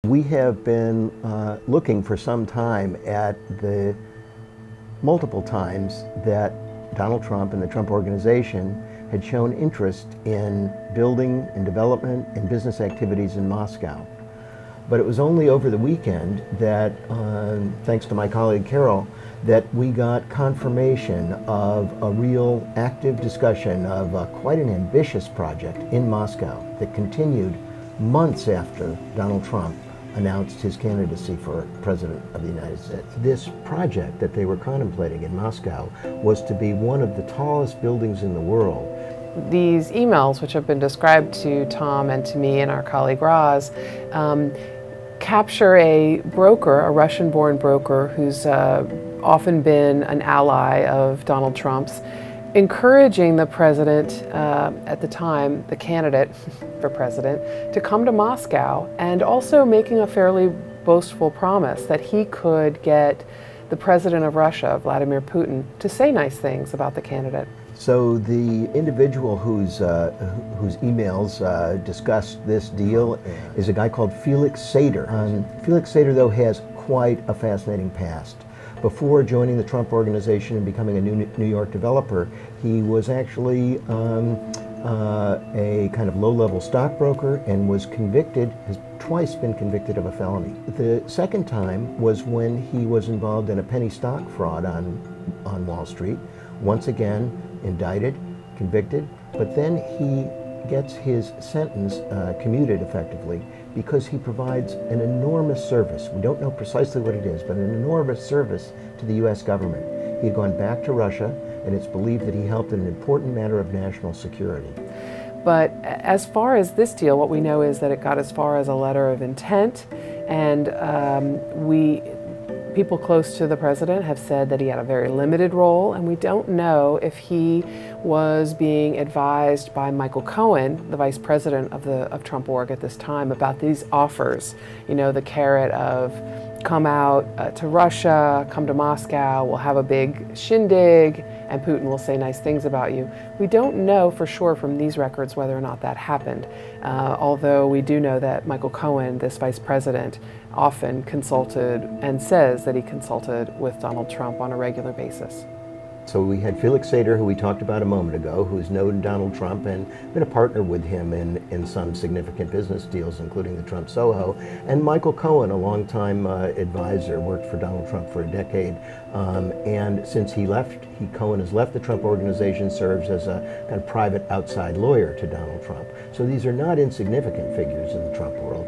We have been looking for some time at the multiple times that Donald Trump and the Trump Organization had shown interest in building and development and business activities in Moscow. But it was only over the weekend that, thanks to my colleague Carol, that we got confirmation of a real active discussion of quite an ambitious project in Moscow that continued months after Donald Trump announced his candidacy for President of the United States. This project that they were contemplating in Moscow was to be one of the tallest buildings in the world. These emails, which have been described to Tom and to me and our colleague Roz, capture a broker, a Russian-born broker who's often been an ally of Donald Trump's, encouraging the president, at the time, the candidate for president, to come to Moscow, and also making a fairly boastful promise that he could get the president of Russia, Vladimir Putin, to say nice things about the candidate. So the individual whose emails discussed this deal is a guy called Felix Sater. Felix Sater, though, has quite a fascinating past. Before joining the Trump Organization and becoming a New York developer, he was actually a kind of low-level stockbroker and was convicted, has twice been convicted of a felony. The second time was when he was involved in a penny stock fraud on Wall Street. Once again, indicted, convicted, but then he gets his sentence commuted effectively because he provides an enormous service. We don't know precisely what it is, but an enormous service to the U.S. government. He had gone back to Russia, and it's believed that he helped in an important matter of national security. But as far as this deal, what we know is that it got as far as a letter of intent, and people close to the president have said that he had a very limited role, and we don't know if he was being advised by Michael Cohen, the vice president of Trump Org at this time, about these offers. You know, the carrot of come out to Russia, come to Moscow, we'll have a big shindig, and Putin will say nice things about you. We don't know for sure from these records whether or not that happened, although we do know that Michael Cohen, this vice president, often consulted and says that he consulted with Donald Trump on a regular basis. So we had Felix Sater, who we talked about a moment ago, who's known Donald Trump and been a partner with him in some significant business deals, including the Trump Soho, and Michael Cohen, a longtime advisor, worked for Donald Trump for a decade, and since Cohen has left the Trump Organization, serves as a kind of private outside lawyer to Donald Trump. So these are not insignificant figures in the Trump world.